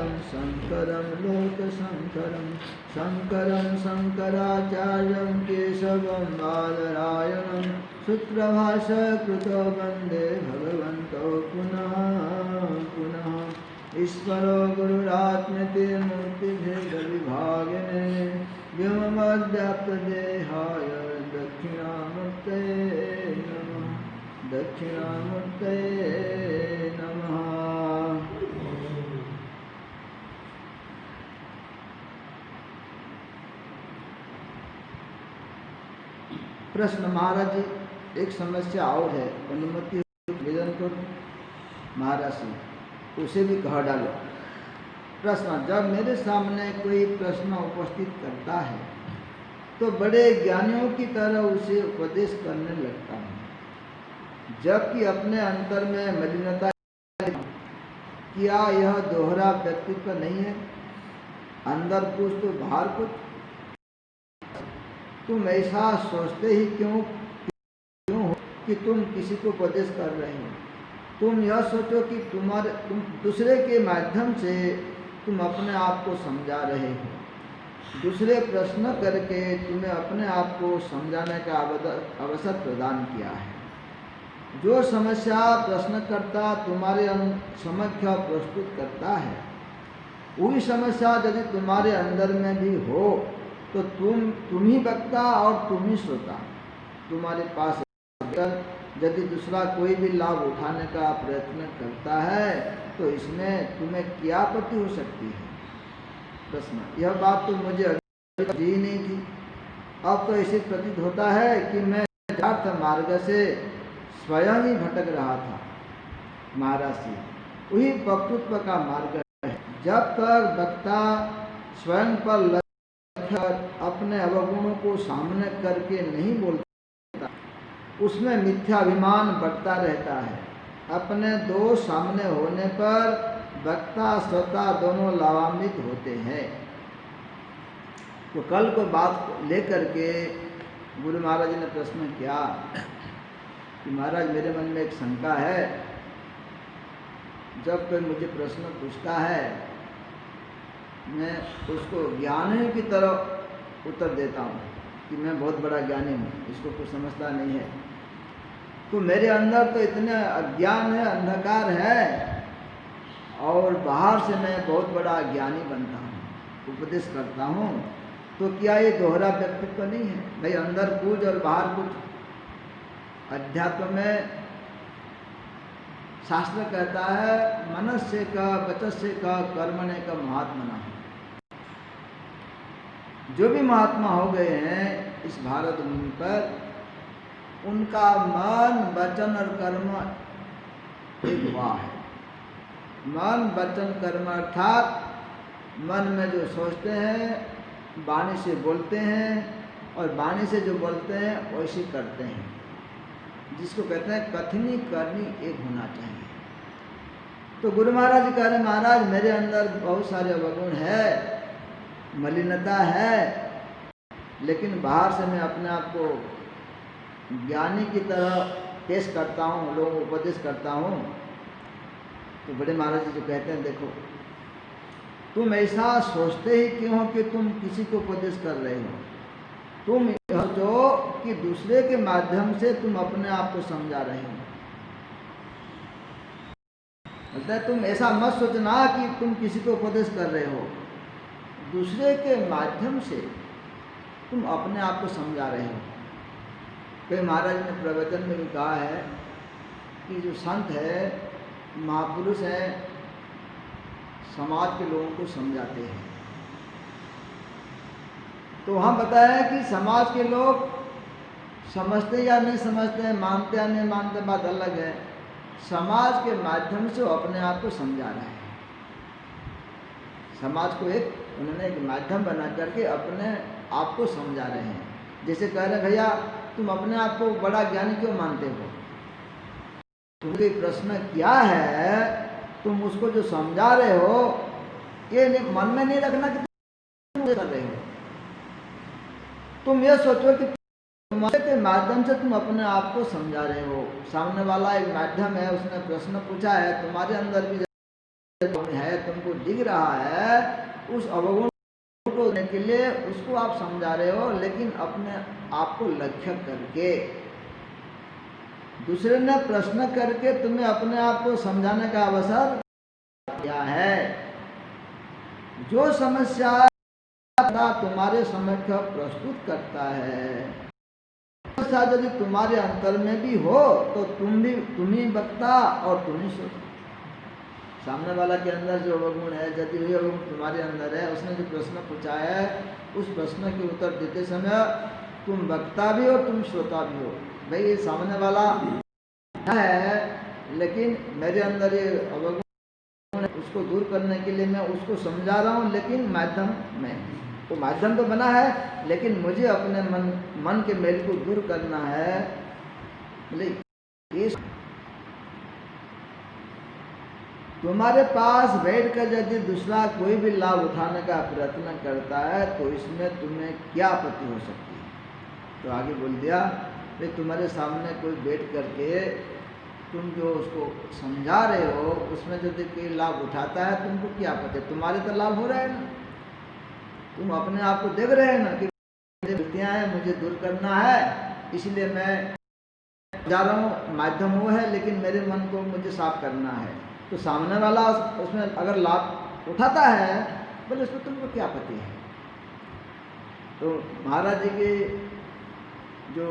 व्यासं शङ्करं लोकशङ्करं शङ्करं शङ्कराचार्यं केशवं बादरायणं सूत्रभाष्यकृतो वन्दे भगवन्तो पुनः पुनः। ईश्वरो गुरुरात्मेति मूर्तिभेदविभागिने व्योमवद्व्याप्तदेहाय दक्षिणामूर्तये नमः दक्षिणामूर्तये नमः। प्रश्न महाराज जी, एक समस्या और है, अनुमति निवेदन करो महाराज जी, उसे भी कह डालो। प्रश्न, जब मेरे सामने कोई प्रश्न उपस्थित करता है तो बड़े ज्ञानियों की तरह उसे उपदेश करने लगता हूँ, जबकि अपने अंतर में मलिनता। क्या यह दोहरा व्यक्तित्व नहीं है? अंदर कुछ तो बाहर कुछ। तुम ऐसा सोचते ही क्यों हो कि तुम किसी को उपदेश कर रहे हो? तुम यह सोचो कि तुम दूसरे के माध्यम से तुम अपने आप को समझा रहे हो। दूसरे प्रश्न करके तुम्हें अपने आप को समझाने का अवसर प्रदान किया है। जो समस्या प्रश्नकर्ता तुम्हारे समक्ष प्रस्तुत करता है, वही समस्या यदि तुम्हारे अंदर में भी हो तो तुम ही वक्ता और तुम ही श्रोता। तुम्हारे पास यदि दूसरा कोई भी लाभ उठाने का प्रयत्न करता है तो इसमें तुम्हें क्या आपत्ति हो सकती है? प्रश्न, यह बात तो मुझे अभी ही नहीं थी। अब तो ऐसे प्रतीत होता है कि मैं यथार्थ मार्ग से स्वयं ही भटक रहा था। महाराज जी, वही वक्तृत्व का मार्ग है। जब तक वक्ता स्वयं पर अपने अवगुणों को सामने करके नहीं बोलता, उसमें मिथ्याभिमान बढ़ता रहता है। अपने दोष सामने होने पर वक्ता श्रोता दोनों लाभान्वित होते हैं। तो कल को बात लेकर के गुरु महाराज ने प्रश्न किया कि महाराज, मेरे मन में एक शंका है। जब कोई मुझे प्रश्न पूछता है, मैं उसको ज्ञानी की तरह उत्तर देता हूँ कि मैं बहुत बड़ा ज्ञानी हूँ, इसको कुछ समझता नहीं है। तो मेरे अंदर तो इतने अज्ञान है, अंधकार है, और बाहर से मैं बहुत बड़ा ज्ञानी बनता हूँ, उपदेश करता हूँ। तो क्या ये दोहरा व्यक्तित्व नहीं है? भाई, अंदर कुछ और बाहर कुछ। अध्यात्म में शास्त्र कहता है, मनस्य का वचस्य का कर्मण्य का महात्मा। जो भी महात्मा हो गए हैं इस भारत भूमि पर, उनका मन वचन और कर्म एक हुआ है। मन वचन कर्म अर्थात मन में जो सोचते हैं वाणी से बोलते हैं, और वाणी से जो बोलते हैं वैसे करते हैं, जिसको कहते हैं कथनी करनी एक होना चाहिए। तो गुरु महाराज जी कह रहे, महाराज मेरे अंदर बहुत सारे अवगुण है, मलिनता है, लेकिन बाहर से मैं अपने आप को ज्ञानी की तरह पेश करता हूँ, लोगों को उपदेश करता हूँ। तो बड़े महाराज जी जो कहते हैं, देखो तुम ऐसा सोचते ही क्यों हो कि तुम किसी को उपदेश कर रहे हो? तुम सोचो कि दूसरे के माध्यम से तुम अपने आप को समझा रहे हो। बोलता है, तुम ऐसा मत सोचना कि तुम किसी को उपदेश कर रहे हो, दूसरे के माध्यम से तुम अपने आप को समझा रहे हो। कई महाराज ने प्रवचन में भी कहा है कि जो संत है, महापुरुष है, समाज के लोगों को समझाते हैं। तो वहाँ बताया है कि समाज के लोग समझते या नहीं समझते हैं, मानते या नहीं मानते, बात अलग है। समाज के माध्यम से वो अपने आप को समझा रहे हैं। समाज को उन्होंने एक माध्यम बना करके अपने आप को समझा रहे हैं। जैसे कह रहे, भैया तुम अपने आप को बड़ा ज्ञानी क्यों मानते हो? तुम्हें प्रश्न क्या है, तुम उसको जो समझा रहे हो, ये मन में नहीं रखना कि तुम कर रहे हो। तुम ये सोचो कि तुम्हारे के माध्यम से तुम अपने आप को समझा रहे हो। सामने वाला एक माध्यम है, उसने प्रश्न पूछा है, तुम्हारे अंदर भी है तुमको दिख रहा है, उस अवगुण को देने के लिए उसको आप समझा रहे हो, लेकिन अपने आप को लक्ष्य करके। दूसरे ने प्रश्न करके तुम्हें अपने आप को समझाने का अवसर क्या है। जो समस्या तुम्हारे समक्ष प्रस्तुत करता है, समस्या यदि तुम्हारे अंतर में भी हो तो तुम ही वक्ता और तुम ही श्रोता। सामने वाला के अंदर जो अवगुण है, यदि वही अवगुण तुम्हारे अंदर है, उसने जो प्रश्न पूछा है उस प्रश्न के उत्तर देते समय तुम वक्ता भी हो तुम श्रोता भी हो। भाई ये सामने वाला है, लेकिन मेरे अंदर ये अवगुण है, उसको दूर करने के लिए मैं उसको समझा रहा हूँ, लेकिन माध्यम में वो माध्यम तो बना है, लेकिन मुझे अपने मन के मेल को दूर करना है। इस तुम्हारे पास बैठकर यदि दूसरा कोई भी लाभ उठाने का प्रयत्न करता है तो इसमें तुम्हें क्या आपत्ति हो सकती है। तो आगे बोल दिया भाई तुम्हारे सामने कोई बैठ करके तुम जो उसको समझा रहे हो उसमें यदि कोई लाभ उठाता है तुमको क्या आपत्ति। तुम्हारे तो लाभ हो रहा है ना, तुम अपने आप को देख रहे हैं ना कि मुझे गलतियाँ हैं, मुझे दूर करना है, इसलिए मैं जा रहा हूँ। माध्यम वो है, लेकिन मेरे मन को मुझे साफ करना है। तो सामने वाला उसमें अगर लाभ उठाता है बोले उसमें तुमको क्या आपत्ति है। तो महाराज जी के जो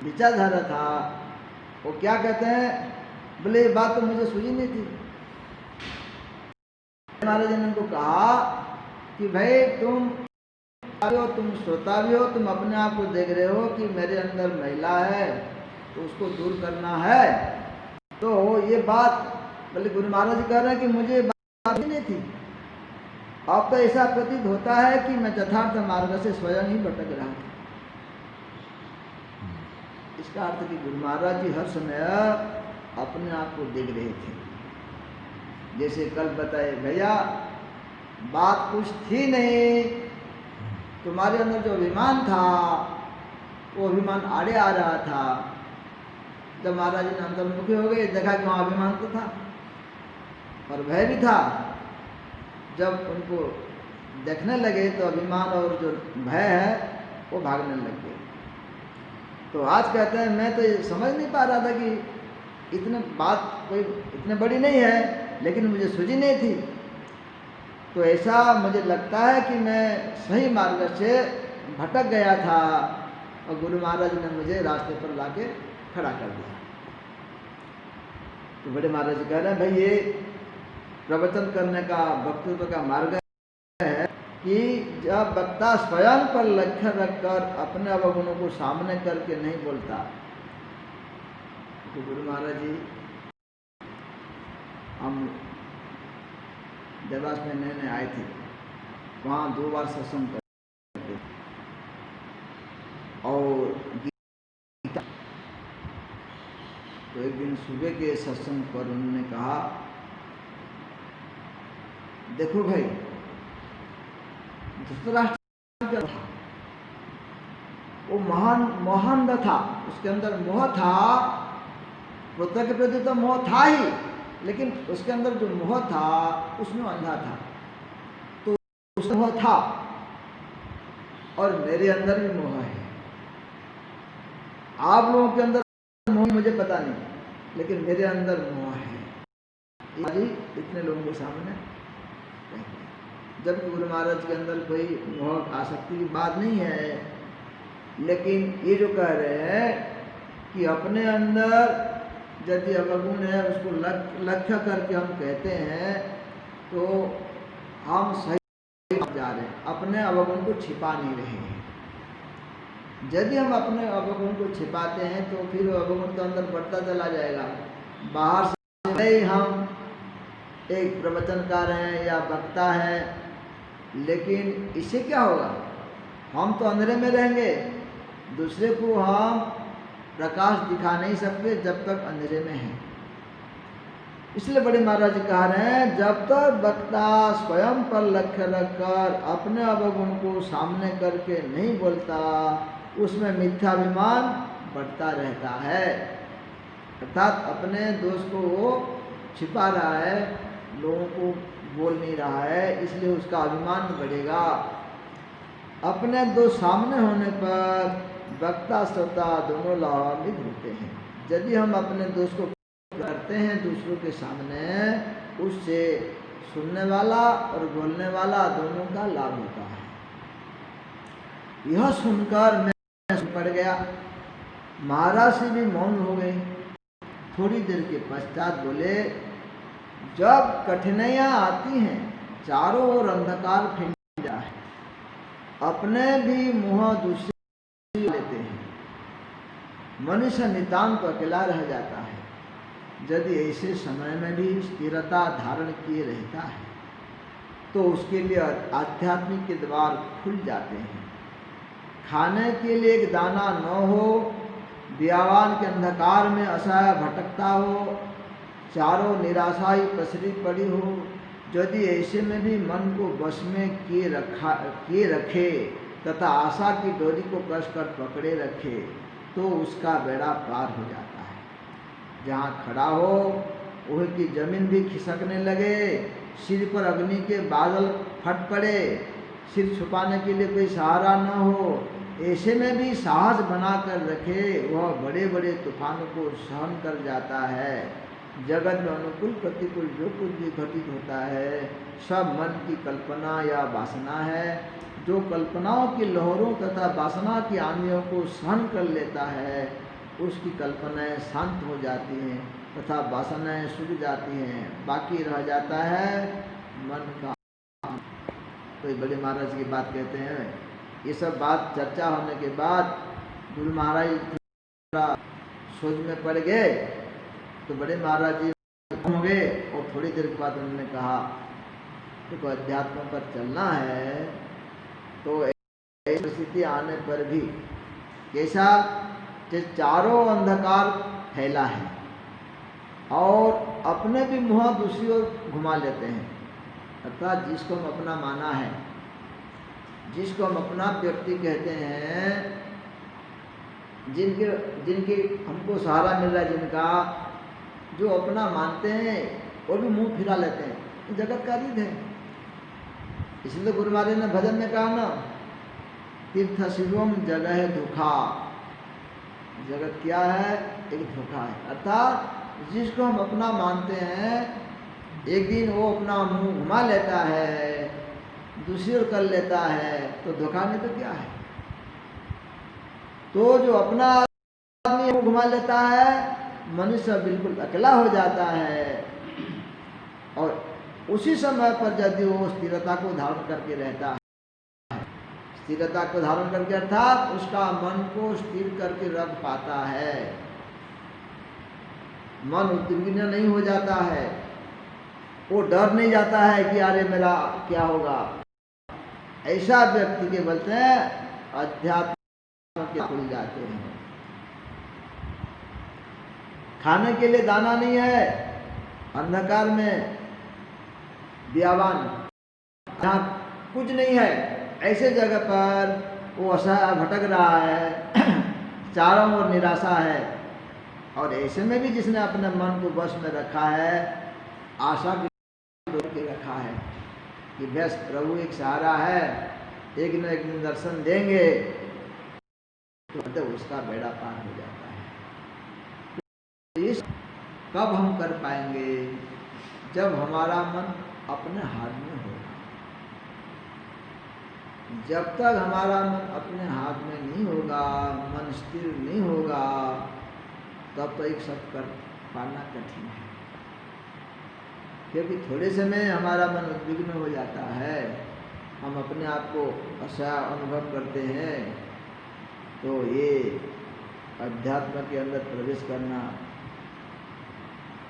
विचारधारा था वो क्या कहते हैं, बोले ये बात तो मुझे सूझी नहीं थी। महाराज जी ने उनको कहा कि भाई तुम श्रोता भी हो, तुम अपने आप को देख रहे हो कि मेरे अंदर महिला है तो उसको दूर करना है। तो ये बात बोले गुरु महाराज जी कह रहे हैं कि मुझे बात नहीं थी। अब तो ऐसा प्रतीत होता है कि मैं यथार्थ मार्ग से स्वयं ही भटक रहा था। इसका अर्थ कि गुरु महाराज जी हर समय अपने आप को देख रहे थे। जैसे कल बताए भैया बात कुछ थी नहीं, तुम्हारे अंदर जो अभिमान था वो अभिमान आड़े आ रहा था। जब महाराज जी ने अंतर्मुखी हो गए देखा कि वहाँ अभिमान तो था और भय भी था। जब उनको देखने लगे तो अभिमान और जो भय है वो भागने लग गए। तो आज कहते हैं मैं तो ये समझ नहीं पा रहा था कि इतने बात कोई इतने बड़ी नहीं है, लेकिन मुझे सूझी नहीं थी। तो ऐसा मुझे लगता है कि मैं सही मार्ग से भटक गया था और गुरु महाराज ने मुझे रास्ते पर लाके खड़ा कर दिया। तो बड़े महाराज जी कह रहे हैं भाई ये प्रवचन करने का वक्तृत्व का मार्ग है कि जब वक्ता स्वयं पर लक्ष्य रखकर अपने अवगुणों को सामने करके नहीं बोलता। तो गुरु महाराज जी हम देवास में नए आए थे, वहाँ 2 बार सत्संग करते और गीता। तो एक दिन सुबह के सत्संग पर उन्होंने कहा देखो भाई धृतराष्ट्र था वो महान था, उसके अंदर मोह था। पुत्र के प्रति तो मोह था ही, लेकिन उसके अंदर जो मोह था उसमें अंधा था। तो उसमें मोह था और मेरे अंदर भी मोह है। आप लोगों के अंदर मोह मुझे पता नहीं, लेकिन मेरे अंदर मोह है। आज ही इतने लोगों के सामने जबकि गुरु महाराज के अंदर कोई मोह आसक्ति की बात नहीं है, लेकिन ये जो कह रहे हैं कि अपने अंदर यदि अवगुण है उसको लक्ष्य करके हम कहते हैं तो हम सही जा रहे हैं, अपने अवगुण को छिपा नहीं रहे हैं। यदि हम अपने अवगुण को छिपाते हैं तो फिर अवगुण तो अंदर बढ़ता चला जाएगा। बाहर से नहीं हम एक प्रवचनकार हैं या वक्ता हैं, लेकिन इससे क्या होगा, हम तो अंधेरे में रहेंगे, दूसरे को हम प्रकाश दिखा नहीं सकते जब तक अंधेरे में हैं। इसलिए बड़े महाराज जी कह रहे हैं जब तक वक्ता स्वयं पर लक्ष्य रखकर अपने अवगुण को सामने करके नहीं बोलता उसमें मिथ्याभिमान बढ़ता रहता है, अर्थात अपने दोष को वो छिपा रहा है। लोगों को बोल नहीं रहा है, इसलिए उसका अभिमान बढ़ेगा। अपने दो सामने होने पर वक्ता श्रोता दोनों लाभान्वित होते हैं। यदि हम अपने दोष को करते हैं दूसरों के सामने, उससे सुनने वाला और बोलने वाला दोनों का लाभ होता है। यह सुनकर मैं पड़ गया। महाराज से भी मौन हो गए। थोड़ी देर के पश्चात बोले, जब कठिनाइयाँ आती हैं, चारों ओर अंधकार फैल जाता है, अपने भी मुँह दूसरे लेते हैं, मनुष्य नितांत अकेला रह जाता है। यदि ऐसे समय में भी स्थिरता धारण किए रहता है, तो उसके लिए आध्यात्मिक के द्वार खुल जाते हैं। खाने के लिए एक दाना न हो, व्यावान के अंधकार में असहाय भटकता हो, चारों निराशा ही पसरी पड़ी हो, यदि ऐसे में भी मन को वश में किए रखे तथा आशा की डोरी को कसकर पकड़े रखे, तो उसका बेड़ा पार हो जाता है। जहाँ खड़ा हो वह की जमीन भी खिसकने लगे, सिर पर अग्नि के बादल फट पड़े, सिर छुपाने के लिए कोई सहारा न हो, ऐसे में भी साहस बना कर रखे, वह बड़े बड़े तूफानों को सहन कर जाता है। जगत में अनुकूल प्रतिकूल जो कुछ भी घटित होता है, सब मन की कल्पना या वासना है। जो कल्पनाओं की लहरों तथा वासना की आंधियों को सहन कर लेता है, उसकी कल्पनाएं शांत हो जाती हैं तथा वासनाएं सूख जाती हैं। बाकी रह जाता है मन का। कोई बड़े महाराज की बात कहते हैं। ये सब बात चर्चा होने के बाद गुरु महाराज थोड़ा सोच में पड़ गए, तो बड़े महाराज जी हो गए और थोड़ी देर के बाद उन्होंने कहा, तो अध्यात्म पर चलना है तो ऐसी परिस्थिति आने पर भी कैसा कि चारों अंधकार फैला है और अपने भी मुँह दूसरी ओर घुमा लेते हैं। अर्थात जिसको हम अपना माना है, जिसको हम अपना व्यक्ति कहते हैं, जिनके हमको सहारा मिल रहा है, जिनका जो अपना मानते हैं, वो भी मुंह फिरा लेते हैं। जगत का रीत है। इसलिए गुरु महाराज ने भजन में कहा ना, तीर्थ शिवम जगह है धोखा। जगत क्या है? एक धोखा है। अर्थात जिसको हम अपना मानते हैं, एक दिन वो अपना मुंह घुमा लेता है, दूसरी ओर कर लेता है, तो धोखा नहीं तो क्या है। तो जो अपना आदमी मुंह घुमा लेता है, मनुष्य बिल्कुल अकेला हो जाता है। और उसी समय पर यदि वो स्थिरता को धारण करके रहता है, स्थिरता को धारण करके अर्थात उसका मन को स्थिर करके रख पाता है, मन उद्विग्न नहीं हो जाता है, वो डर नहीं जाता है कि अरे मेरा क्या होगा। ऐसा व्यक्ति के बोलते हैं अध्यात्म के खुल जाते हैं। खाने के लिए दाना नहीं है, अंधकार में व्यावान, जहाँ कुछ नहीं है, ऐसे जगह पर वो असहाय भटक रहा है, चारों ओर निराशा है। और ऐसे में भी जिसने अपने मन को बस में रखा है, आशा की डोर के रखा है कि बस प्रभु एक सहारा है, एक न एक दिन दर्शन देंगे, तो उसका बेड़ा पार हो जाता है। इस कब हम कर पाएंगे? जब हमारा मन अपने हाथ में होगा। जब तक हमारा मन अपने हाथ में नहीं होगा, मन स्थिर नहीं होगा, तब तो एक सब कर पाना कठिन है। क्योंकि थोड़े समय हमारा मन उद्विग्न हो जाता है, हम अपने आप को असहाय अनुभव करते हैं, तो ये अध्यात्म के अंदर प्रवेश करना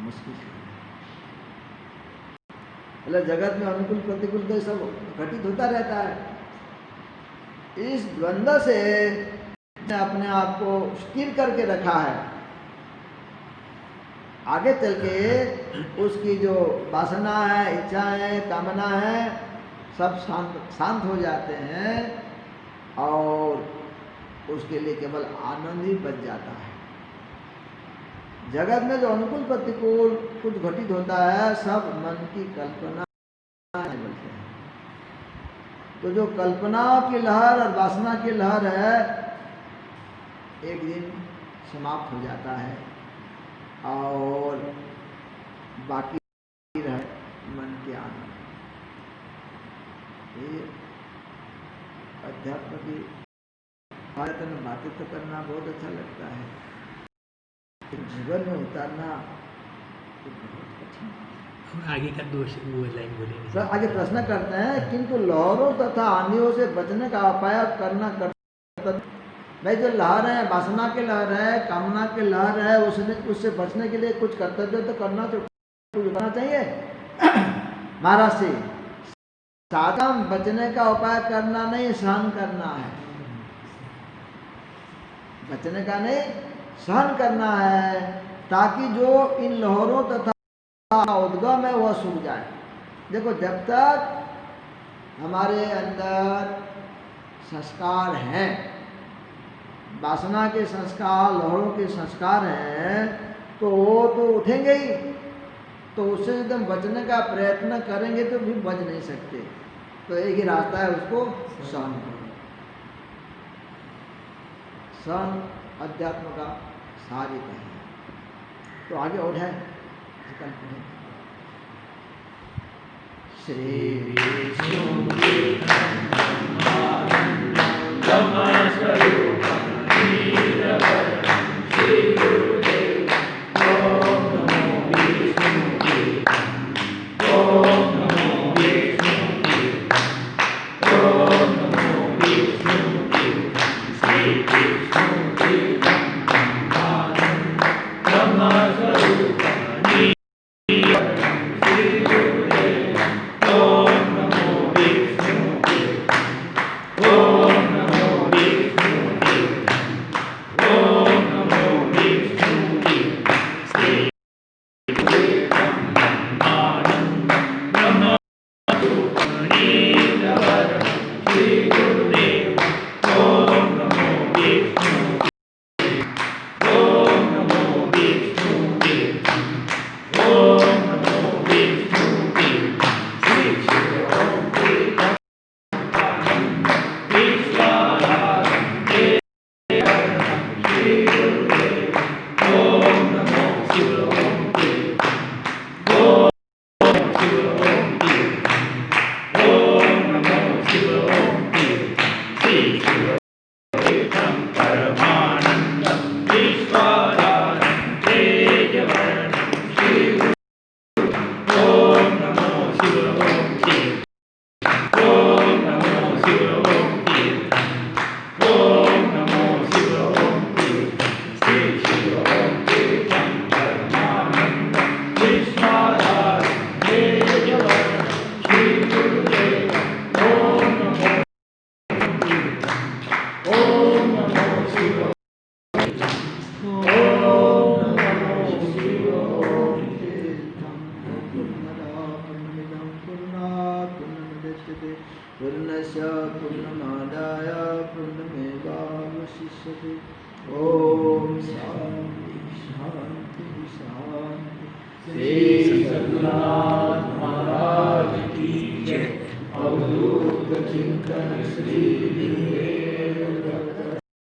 मुश्किल है। मतलब जगत में अनुकूल प्रतिकूल तो सब घटित होता रहता है। इस द्वंद्व से अपने आप को स्थिर करके रखा है। आगे चल के उसकी जो वासना है, इच्छा है, कामना है, सब शांत हो जाते हैं और उसके लिए केवल आनंद ही बच जाता है। जगत में जो अनुकूल प्रतिकूल कुछ घटित होता है सब मन की कल्पना बोलते हैं। तो जो कल्पना की लहर और वासना की लहर है एक दिन समाप्त हो जाता है और बाकी रहे मन के आनंद। ये अध्यात्म की भारत में बातें तो करना बहुत अच्छा लगता है, जीवन में उतारना तो बहुत कठिन है। आगे का दोष वो लाइन बोलेंगे सर आगे प्रश्न करते हैं, किंतु लहरों तथा आंधियों से बचने का उपाय करना भाई जो लहर है, वासना की लहर है, कामना की लहर है, उससे बचने के लिए कुछ कर्तव्य तो करना चाहिए। महाराज से साधन बचने का उपाय करना नहीं, सहन करना है। बचने का नहीं, सहन करना है, ताकि जो इन लहरों तथा उद्गम है वह सूख जाए। देखो जब तक हमारे अंदर संस्कार हैं, वासना के संस्कार, लहरों के संस्कार हैं, तो वो तो उठेंगे ही। तो उससे यदि हम बचने का प्रयत्न करेंगे तो भी बच नहीं सकते। तो एक ही रास्ता है, उसको सहन करो। सहन अध्यात्म का सारी है। तो आगे और है श्री पूर्णस्य पूर्णमादाय पूर्णमेवावशिष्यते। ओम शांति शांति शांति। श्री सद्गुरुनाथ महाराज की जय। अवधूत चिंतन श्री